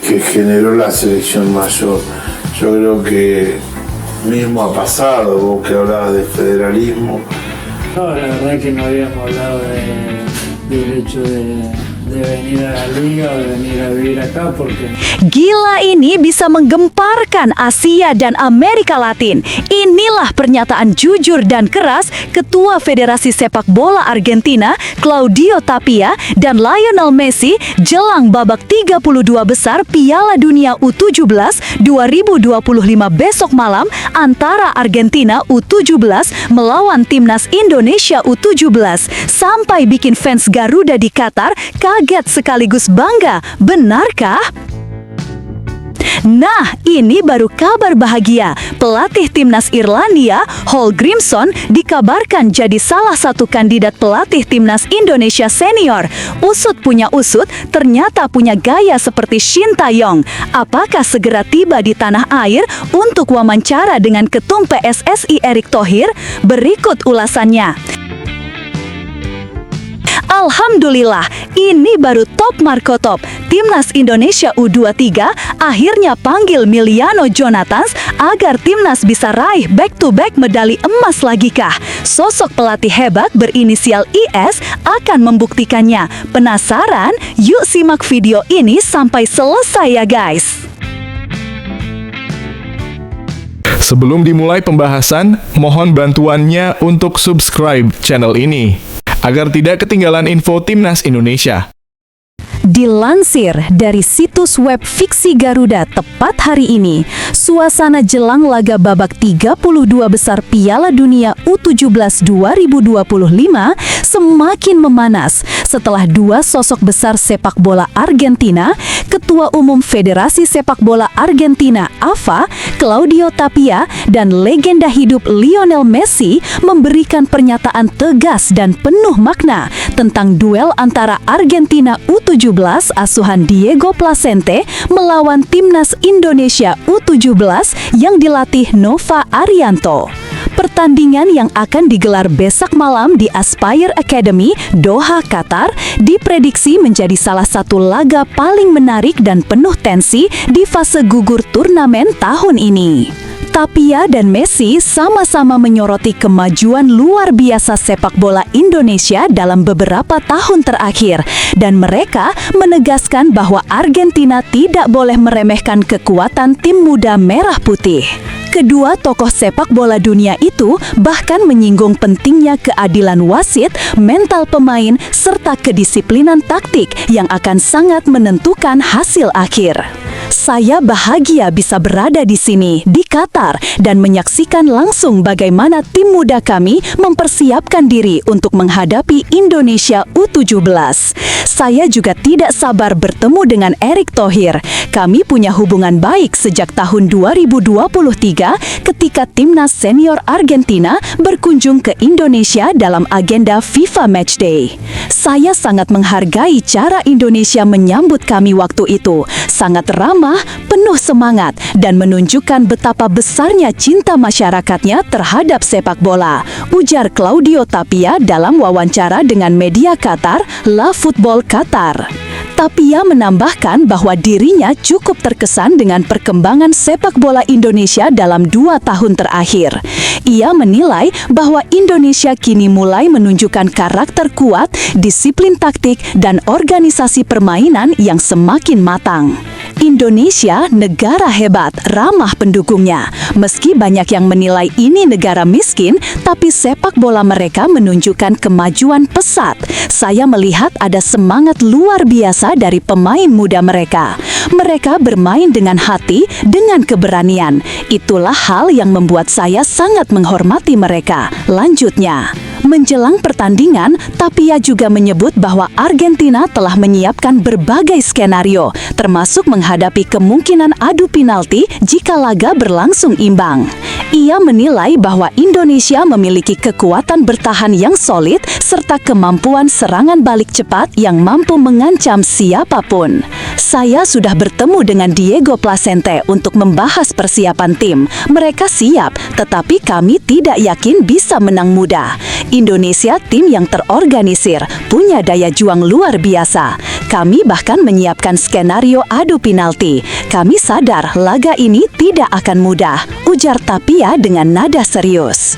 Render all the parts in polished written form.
que generó la selección mayor. Yo creo que mismo ha pasado, vos que hablabas de federalismo. No, la verdad que no habíamos hablado del hecho de venir a la liga o de venir a vivir acá porque... Gila ini bisa menggemparkan Asia dan Amerika Latin. Inilah pernyataan jujur dan keras Ketua Federasi Sepak Bola Argentina, Claudio Tapia, dan Lionel Messi jelang babak 32 besar Piala Dunia U17 2025 besok malam antara Argentina U17 melawan Timnas Indonesia U17. Sampai bikin fans Garuda di Qatar kaget sekaligus bangga, benarkah? Nah, ini baru kabar bahagia. Pelatih Timnas Irlandia, Hallgrímsson, dikabarkan jadi salah satu kandidat pelatih Timnas Indonesia senior. Usut punya usut, ternyata punya gaya seperti Shin Taeyong. Apakah segera tiba di tanah air untuk wawancara dengan Ketum PSSI Erick Thohir? Berikut ulasannya. Alhamdulillah, ini baru top Marco Top. Timnas Indonesia U23 akhirnya panggil Miliano Jonathans agar Timnas bisa raih back-to-back medali emas lagi kah? Sosok pelatih hebat berinisial IS akan membuktikannya. Penasaran? Yuk simak video ini sampai selesai ya guys. Sebelum dimulai pembahasan, mohon bantuannya untuk subscribe channel ini agar tidak ketinggalan info Timnas Indonesia. Dilansir dari situs web Fiksi Garuda tepat hari ini, suasana jelang laga babak 32 besar Piala Dunia U17 2025 semakin memanas setelah dua sosok besar sepak bola Argentina, Ketua Umum Federasi Sepak Bola Argentina AFA, Claudio Tapia, dan legenda hidup Lionel Messi memberikan pernyataan tegas dan penuh makna tentang duel antara Argentina U17 asuhan Diego Placente melawan Timnas Indonesia U17 yang dilatih Nova Arianto. Pertandingan yang akan digelar besok malam di Aspire Academy, Doha, Qatar, diprediksi menjadi salah satu laga paling menarik dan penuh tensi di fase gugur turnamen tahun ini. Tapia dan Messi sama-sama menyoroti kemajuan luar biasa sepak bola Indonesia dalam beberapa tahun terakhir, dan mereka menegaskan bahwa Argentina tidak boleh meremehkan kekuatan tim muda merah putih. Kedua tokoh sepak bola dunia itu bahkan menyinggung pentingnya keadilan wasit, mental pemain, serta kedisiplinan taktik yang akan sangat menentukan hasil akhir. Saya bahagia bisa berada di sini, di Qatar, dan menyaksikan langsung bagaimana tim muda kami mempersiapkan diri untuk menghadapi Indonesia U17. Saya juga tidak sabar bertemu dengan Erick Thohir. Kami punya hubungan baik sejak tahun 2023 ketika Timnas Senior Argentina berkunjung ke Indonesia dalam agenda FIFA Matchday. Saya sangat menghargai cara Indonesia menyambut kami waktu itu. Sangat ramah, penuh semangat, dan menunjukkan betapa besarnya cinta masyarakatnya terhadap sepak bola, ujar Claudio Tapia dalam wawancara dengan media Qatar, La Football Qatar. Tapia menambahkan bahwa dirinya cukup terkesan dengan perkembangan sepak bola Indonesia dalam 2 tahun terakhir. Ia menilai bahwa Indonesia kini mulai menunjukkan karakter kuat, disiplin taktik, dan organisasi permainan yang semakin matang. Indonesia negara hebat, ramah pendukungnya. Meski banyak yang menilai ini negara miskin, tapi sepak bola mereka menunjukkan kemajuan pesat. Saya melihat ada semangat luar biasa dari pemain muda mereka. Mereka bermain dengan hati, dengan keberanian. Itulah hal yang membuat saya sangat menghormati mereka. Lanjutnya, menjelang pertandingan, Tapia juga menyebut bahwa Argentina telah menyiapkan berbagai skenario, termasuk menghadapi kemungkinan adu penalti jika laga berlangsung imbang. Ia menilai bahwa Indonesia memiliki kekuatan bertahan yang solid serta kemampuan serangan balik cepat yang mampu mengancam siapapun. Saya sudah bertemu dengan Diego Placente untuk membahas persiapan tim. Mereka siap, tetapi kami tidak yakin bisa menang mudah. Indonesia tim yang terorganisir, punya daya juang luar biasa. Kami bahkan menyiapkan skenario adu penalti. Kami sadar laga ini tidak akan mudah, ujar Tapia dengan nada serius.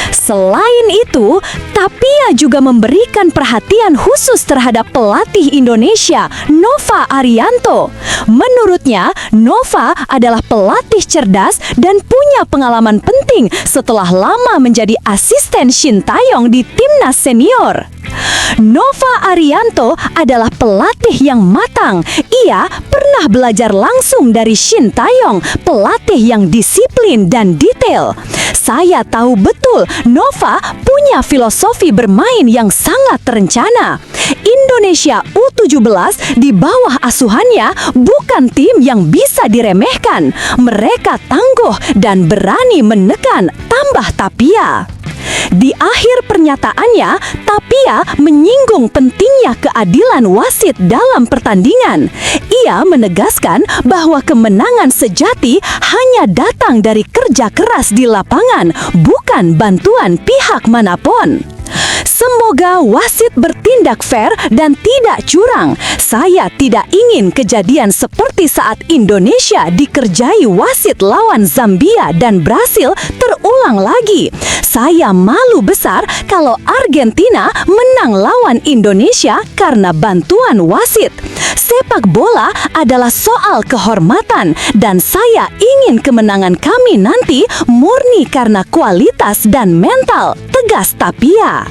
Selain itu, Tapia juga memberikan perhatian khusus terhadap pelatih Indonesia, Nova Arianto. Menurutnya, Nova adalah pelatih cerdas dan punya pengalaman penting setelah lama menjadi asisten Shin Tae-yong di timnas senior. Nova Arianto adalah pelatih yang matang. Ia pernah belajar langsung dari Shin Tae-yong, pelatih yang disiplin dan detail. Saya tahu betul Nova punya filosofi bermain yang sangat terencana. Indonesia U17 di bawah asuhannya bukan tim yang bisa diremehkan. Mereka tangguh dan berani menekan, tambah Tapia. Di akhir pernyataannya, Tapia menyinggung pentingnya keadilan wasit dalam pertandingan. Ia menegaskan bahwa kemenangan sejati hanya datang dari kerja keras di lapangan, bukan bantuan pihak manapun. Semoga wasit bertindak fair dan tidak curang. Saya tidak ingin kejadian seperti saat Indonesia dikerjai wasit lawan Zambia dan Brasil terulang lagi. Saya malu besar kalau Argentina menang lawan Indonesia karena bantuan wasit. Sepak bola adalah soal kehormatan dan saya ingin kemenangan kami nanti murni karena kualitas dan mental, tegas Tapia.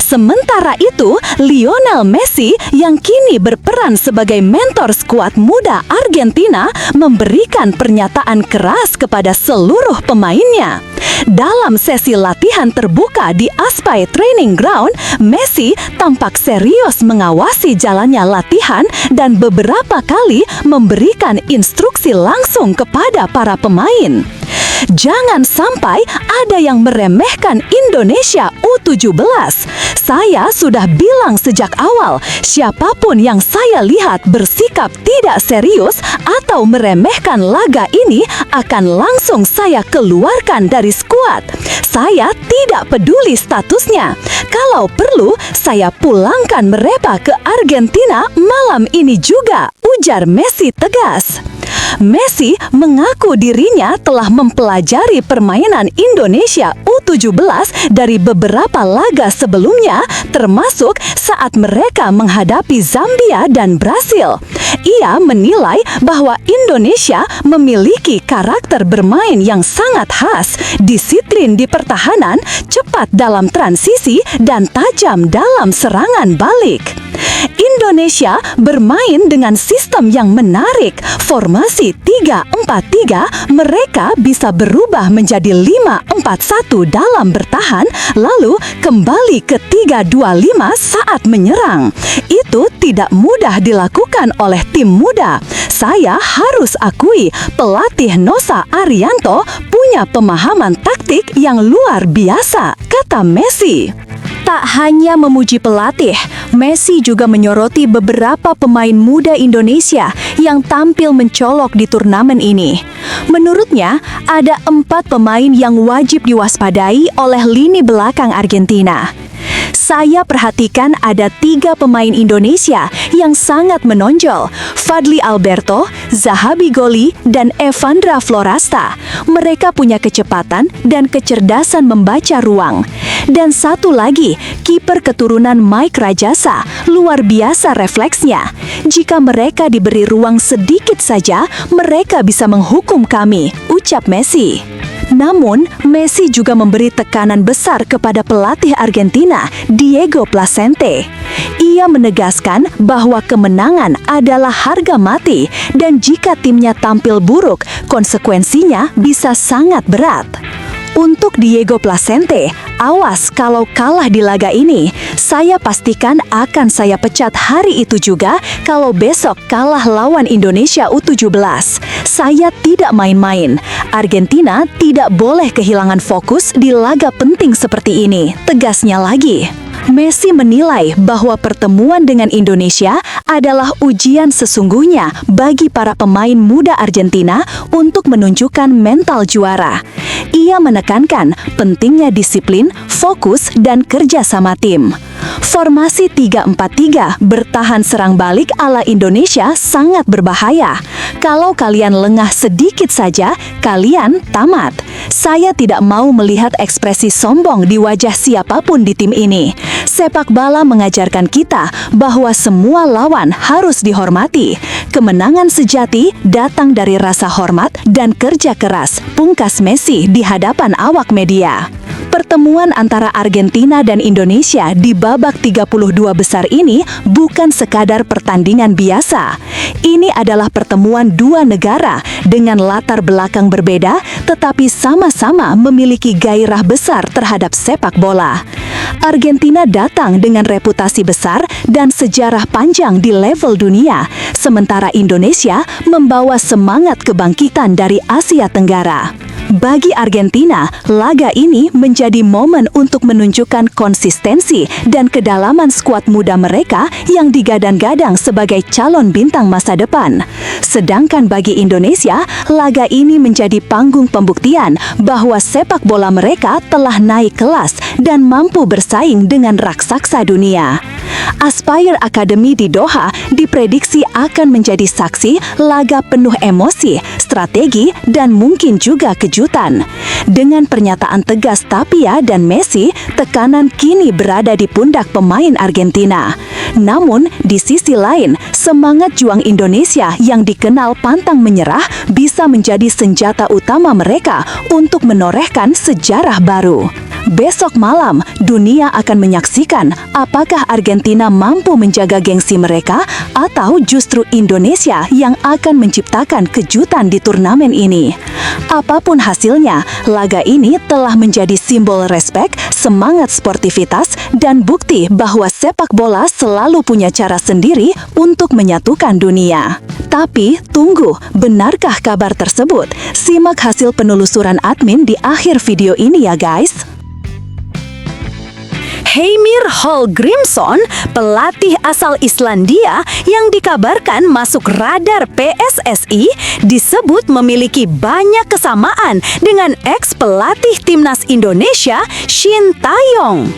Sementara itu, Lionel Messi yang kini berperan sebagai mentor skuad muda Argentina memberikan pernyataan keras kepada seluruh pemainnya. Dalam sesi latihan terbuka di Aspai Training Ground, Messi tampak serius mengawasi jalannya latihan dan beberapa kali memberikan instruksi langsung kepada para pemain. Jangan sampai ada yang meremehkan Indonesia U17. Saya sudah bilang sejak awal, siapapun yang saya lihat bersikap tidak serius atau meremehkan laga ini akan langsung saya keluarkan dari skuad. Saya tidak peduli statusnya. Kalau perlu, saya pulangkan mereka ke Argentina malam ini juga, ujar Messi tegas. Messi mengaku dirinya telah mempelajari permainan Indonesia U17 dari beberapa laga sebelumnya, termasuk saat mereka menghadapi Zambia dan Brasil. Ia menilai bahwa Indonesia memiliki karakter bermain yang sangat khas, disiplin di pertahanan, cepat dalam transisi, dan tajam dalam serangan balik. Indonesia bermain dengan sistem yang menarik, formasi 3-4-3, mereka bisa berubah menjadi 5-4-1 dalam bertahan, lalu kembali ke 3-2-5 saat menyerang. Itu tidak mudah dilakukan oleh tim muda. Saya harus akui, pelatih Nova Arianto punya pemahaman taktik yang luar biasa, kata Messi. Tak hanya memuji pelatih, Messi juga menyoroti beberapa pemain muda Indonesia yang tampil mencolok di turnamen ini. Menurutnya, ada 4 pemain yang wajib diwaspadai oleh lini belakang Argentina. Saya perhatikan ada 3 pemain Indonesia yang sangat menonjol, Fadly Alberto, Zahabi Goli, dan Evandra Florasta. Mereka punya kecepatan dan kecerdasan membaca ruang. Dan satu lagi, kiper keturunan Mike Rajasa, luar biasa refleksnya. Jika mereka diberi ruang sedikit saja, mereka bisa menghukum kami, ucap Messi. Namun, Messi juga memberi tekanan besar kepada pelatih Argentina, Diego Placente. Ia menegaskan bahwa kemenangan adalah harga mati dan jika timnya tampil buruk, konsekuensinya bisa sangat berat. Untuk Diego Placente, awas kalau kalah di laga ini. Saya pastikan akan saya pecat hari itu juga kalau besok kalah lawan Indonesia U17. Saya tidak main-main. Argentina tidak boleh kehilangan fokus di laga penting seperti ini, tegasnya lagi. Messi menilai bahwa pertemuan dengan Indonesia adalah ujian sesungguhnya bagi para pemain muda Argentina untuk menunjukkan mental juara. Ia menekankan pentingnya disiplin, fokus, dan kerja sama tim. Formasi 3-4-3 bertahan serang balik ala Indonesia sangat berbahaya. Kalau kalian lengah sedikit saja, kalian tamat. Saya tidak mau melihat ekspresi sombong di wajah siapapun di tim ini. Sepak bola mengajarkan kita bahwa semua lawan harus dihormati. Kemenangan sejati datang dari rasa hormat dan kerja keras, pungkas Messi di hadapan awak media. Pertemuan antara Argentina dan Indonesia di babak 32 besar ini bukan sekadar pertandingan biasa. Ini adalah pertemuan dua negara dengan latar belakang berbeda, tetapi sama-sama memiliki gairah besar terhadap sepak bola. Argentina datang dengan reputasi besar dan sejarah panjang di level dunia, sementara Indonesia membawa semangat kebangkitan dari Asia Tenggara. Bagi Argentina, laga ini menjadi momen untuk menunjukkan konsistensi dan kedalaman skuad muda mereka yang digadang-gadang sebagai calon bintang masa depan. Sedangkan bagi Indonesia, laga ini menjadi panggung pembuktian bahwa sepak bola mereka telah naik kelas dan mampu bersaing dengan raksasa dunia. Aspire Academy di Doha diprediksi akan menjadi saksi laga penuh emosi, strategi, dan mungkin juga kejutan. Dengan pernyataan tegas Tapia dan Messi, tekanan kini berada di pundak pemain Argentina. Namun, di sisi lain, semangat juang Indonesia yang dikenal pantang menyerah bisa menjadi senjata utama mereka untuk menorehkan sejarah baru. Besok malam, dunia akan menyaksikan apakah Argentina mampu menjaga gengsi mereka atau justru Indonesia yang akan menciptakan kejutan di turnamen ini. Apapun hasilnya, laga ini telah menjadi simbol respek, semangat sportivitas, dan bukti bahwa sepak bola selalu punya cara sendiri untuk menyatukan dunia. Tapi, tunggu, benarkah kabar tersebut? Simak hasil penelusuran admin di akhir video ini ya guys. Heimir Hallgrímsson, pelatih asal Islandia yang dikabarkan masuk radar PSSI, disebut memiliki banyak kesamaan dengan ex-pelatih timnas Indonesia Shin Tae-yong.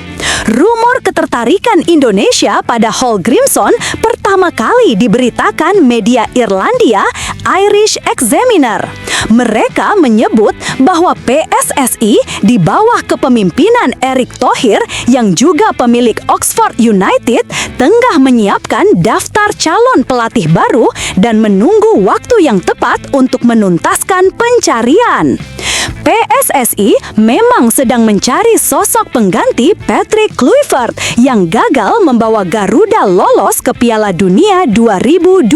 Rumor ketertarikan Indonesia pada Hallgrímsson pertama kali diberitakan media Irlandia Irish Examiner. Mereka menyebut bahwa PSSI di bawah kepemimpinan Erick Thohir yang juga pemilik Oxford United tengah menyiapkan daftar calon pelatih baru dan menunggu waktu yang tepat untuk menuntaskan pencarian. PSSI memang sedang mencari sosok pengganti Patrick Kluivert yang gagal membawa Garuda lolos ke Piala Dunia 2026.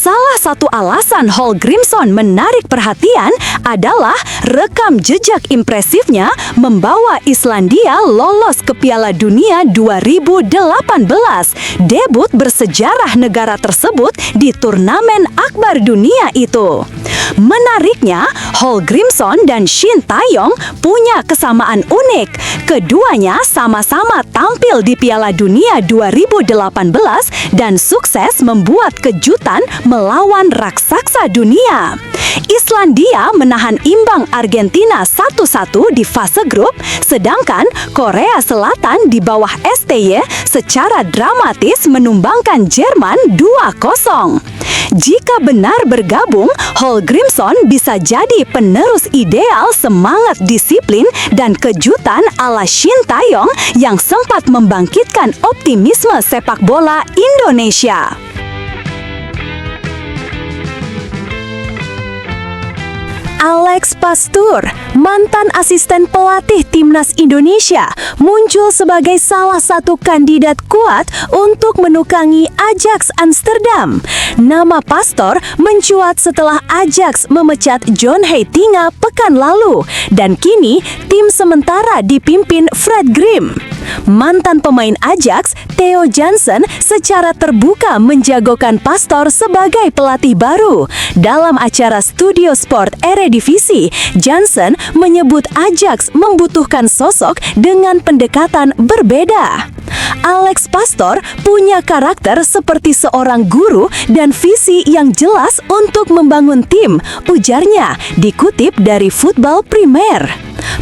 Salah satu alasan Hallgrímsson menarik perhatian adalah rekam jejak impresifnya membawa Islandia lolos ke Piala Dunia 2018. Debut bersejarah negara tersebut di turnamen akbar dunia itu. Menariknya, Hallgrímsson dan Shin Tae-yong punya kesamaan unik. Keduanya sama-sama tampil di Piala Dunia 2018 dan sukses membuat kejutan melawan raksasa dunia. Islandia menahan imbang Argentina 1-1 di fase grup, sedangkan Korea Selatan di bawah STY secara dramatis menumbangkan Jerman 2-0. Jika benar bergabung, Hallgrímsson bisa jadi penerus ideal semangat disiplin dan kejutan ala Shin Tae-yong yang sempat membangkitkan optimisme sepak bola Indonesia. Alex Pastoor, mantan asisten pelatih Timnas Indonesia, muncul sebagai salah satu kandidat kuat untuk menukangi Ajax Amsterdam. Nama Pastoor mencuat setelah Ajax memecat John Heitinga pekan lalu, dan kini tim sementara dipimpin Fred Grim. Mantan pemain Ajax, Theo Jansen, secara terbuka menjagokan Pastoor sebagai pelatih baru. Dalam acara Studio Sport Eredivisie, Jansen menyebut Ajax membutuhkan sosok dengan pendekatan berbeda. Alex Pastoor punya karakter seperti seorang guru dan visi yang jelas untuk membangun tim, ujarnya, dikutip dari Football Premier.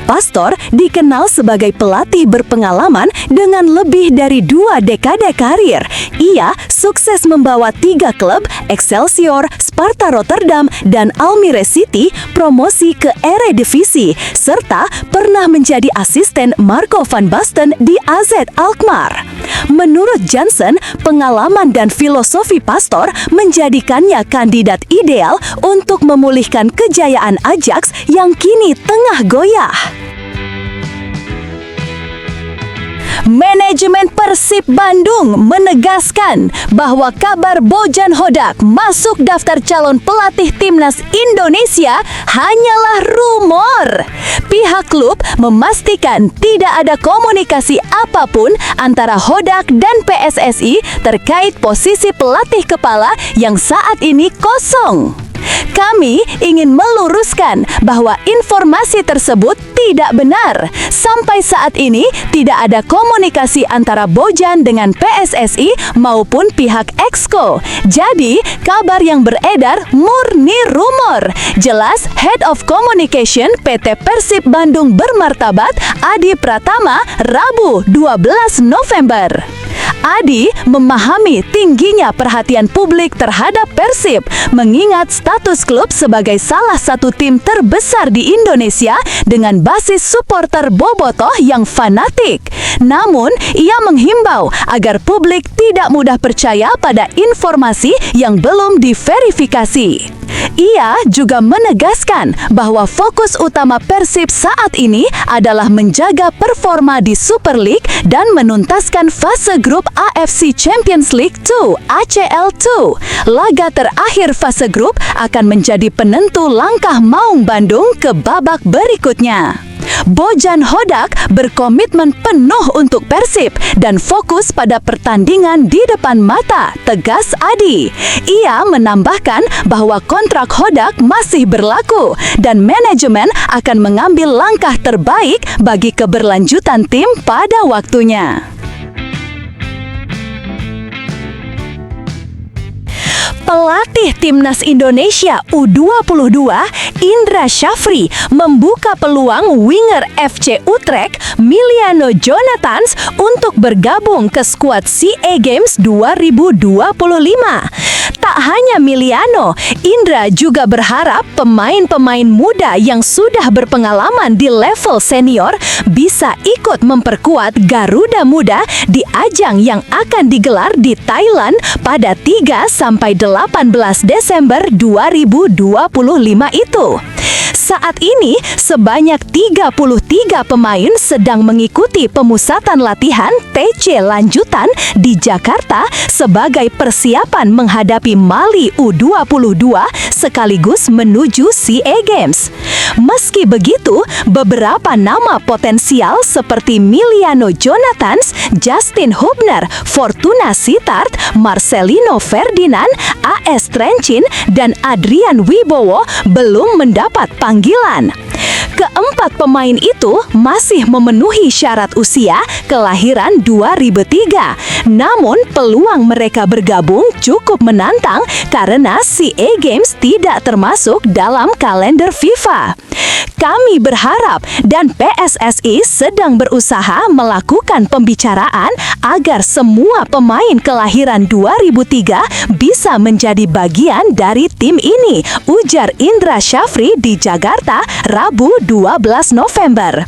Pastoor dikenal sebagai pelatih berpengalaman dengan lebih dari 2 dekade karir. Ia sukses membawa 3 klub, Excelsior, Sparta Rotterdam, dan Almere City, promosi ke Eredivisie, serta pernah menjadi asisten Marco van Basten di AZ Alkmaar. Menurut Jansen, pengalaman dan filosofi Pastoor menjadikannya kandidat ideal untuk memulihkan kejayaan Ajax yang kini tengah goyah. Manajemen Persib Bandung menegaskan bahwa kabar Bojan Hodak masuk daftar calon pelatih Timnas Indonesia hanyalah rumor. Pihak klub memastikan tidak ada komunikasi apapun antara Hodak dan PSSI terkait posisi pelatih kepala yang saat ini kosong. Kami ingin meluruskan bahwa informasi tersebut tidak benar. Sampai saat ini tidak ada komunikasi antara Bojan dengan PSSI maupun pihak Exco. Jadi, kabar yang beredar murni rumor. Jelas Head of Communication PT Persib Bandung Bermartabat, Adi Pratama, Rabu 12 November. Adi memahami tingginya perhatian publik terhadap Persib, mengingat status klub sebagai salah satu tim terbesar di Indonesia dengan basis supporter bobotoh yang fanatik. Namun, ia menghimbau agar publik tidak mudah percaya pada informasi yang belum diverifikasi. Ia juga menegaskan bahwa fokus utama Persib saat ini adalah menjaga performa di Super League dan menuntaskan fase grup AFC Champions League 2 (ACL2). Laga terakhir fase grup akan menjadi penentu langkah Maung Bandung ke babak berikutnya. Bojan Hodak berkomitmen penuh untuk Persib dan fokus pada pertandingan di depan mata, tegas Adi. Ia menambahkan bahwa kontrak Hodak masih berlaku dan manajemen akan mengambil langkah terbaik bagi keberlanjutan tim pada waktunya. Pelatih Timnas Indonesia U22, Indra Syafri, membuka peluang winger FC Utrecht, Miliano Jonathans, untuk bergabung ke skuad SEA Games 2025. Tak hanya Miliano, Indra juga berharap pemain-pemain muda yang sudah berpengalaman di level senior bisa ikut memperkuat Garuda Muda di ajang yang akan digelar di Thailand pada 3-18 Desember 2025 itu. Saat ini, sebanyak 33 pemain sedang mengikuti pemusatan latihan TC lanjutan di Jakarta sebagai persiapan menghadapi Mali U22 sekaligus menuju SEA Games. Meski begitu, beberapa nama potensial seperti Miliano Jonathans, Justin Hubner, Fortuna Sittard, Marcelino Ferdinand, AS Trencin, dan Adrian Wibowo belum mendapat panggilan. Keempat pemain itu masih memenuhi syarat usia kelahiran 2003. Namun peluang mereka bergabung cukup menantang karena SEA Games tidak termasuk dalam kalender FIFA. Kami berharap dan PSSI sedang berusaha melakukan pembicaraan agar semua pemain kelahiran 2003 bisa menjadi bagian dari tim ini, ujar Indra Syafri di Jakarta, Rabu 12 November.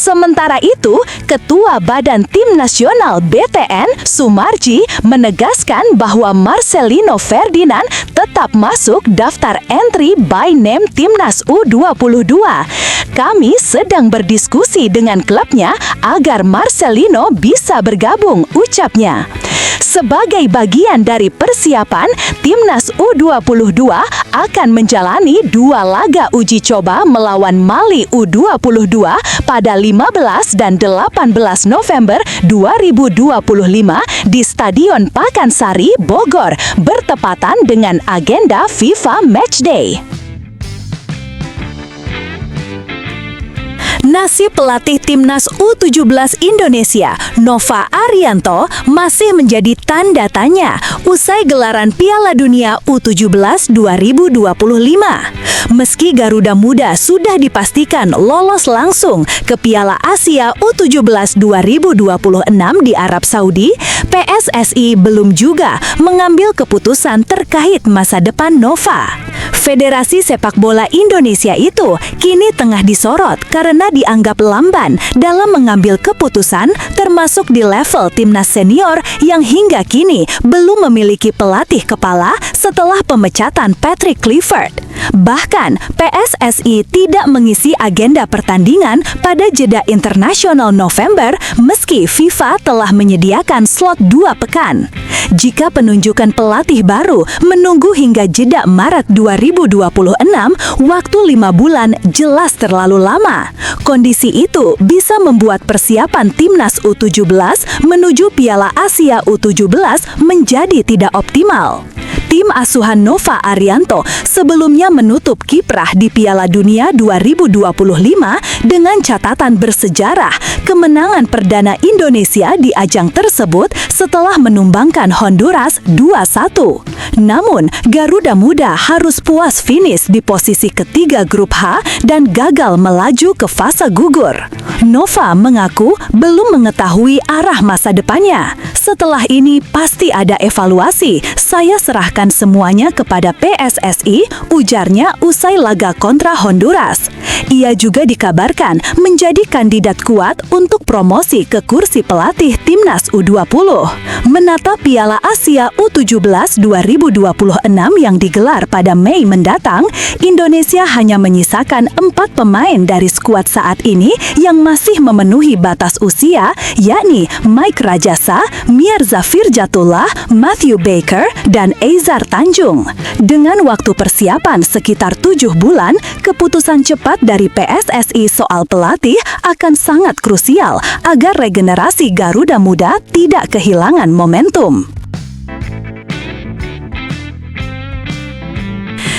Sementara itu, Ketua Badan Tim Nasional BTN, Sumarji, menegaskan bahwa Marcelino Ferdinand tetap masuk daftar entry by name Timnas U22. Kami sedang berdiskusi dengan klubnya agar Marcelino bisa bergabung, ucapnya. Sebagai bagian dari persiapan, Timnas U22 akan menjalani 2 laga uji coba melawan Mali U22 pada 15 dan 18 November 2025 di Stadion Pakansari, Bogor, bertepatan dengan agenda FIFA Matchday. Nasib pelatih Timnas U17 Indonesia, Nova Arianto, masih menjadi tanda tanya usai gelaran Piala Dunia U17 2025. Meski Garuda Muda sudah dipastikan lolos langsung ke Piala Asia U17 2026 di Arab Saudi, PSSI belum juga mengambil keputusan terkait masa depan Nova. Federasi Sepak Bola Indonesia itu kini tengah disorot karena dianggap lamban dalam mengambil keputusan, termasuk di level timnas senior yang hingga kini belum memiliki pelatih kepala setelah pemecatan Patrick Clifford. Bahkan, PSSI tidak mengisi agenda pertandingan pada jeda internasional November meski FIFA telah menyediakan slot 2 pekan. Jika penunjukan pelatih baru menunggu hingga jeda Maret 2026, waktu 5 bulan jelas terlalu lama. Kondisi itu bisa membuat persiapan Timnas U17 menuju Piala Asia U17 menjadi tidak optimal. Tim asuhan Nova Arianto sebelumnya menutup kiprah di Piala Dunia 2025 dengan catatan bersejarah kemenangan perdana Indonesia di ajang tersebut setelah menumbangkan Honduras 2-1. Namun, Garuda Muda harus puas finish di posisi ketiga grup H dan gagal melaju ke fase gugur. Nova mengaku belum mengetahui arah masa depannya. Setelah ini pasti ada evaluasi. Saya serahkan semuanya kepada PSSI, ujarnya usai laga kontra Honduras. Ia juga dikabarkan menjadi kandidat kuat untuk promosi ke kursi pelatih Timnas U20. Menata Piala Asia U17 2026 yang digelar pada Mei mendatang, Indonesia hanya menyisakan 4 pemain dari skuad saat ini yang masih memenuhi batas usia, yakni Mike Rajasa, Mirza Firjatullah, Matthew Baker, dan Eizar Tanjung. Dengan waktu persiapan sekitar 7 bulan, keputusan cepat dari PSSI soal pelatih akan sangat krusial agar regenerasi Garuda Muda tidak kehilangan momentum.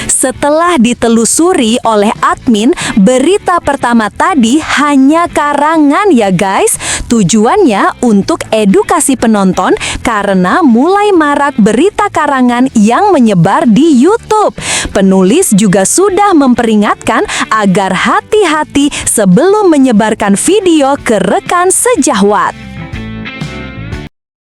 Setelah ditelusuri oleh admin, berita pertama tadi hanya karangan ya guys. Tujuannya untuk edukasi penonton karena mulai marak berita karangan yang menyebar di YouTube. Penulis juga sudah memperingatkan agar hati-hati sebelum menyebarkan video ke rekan sejawat.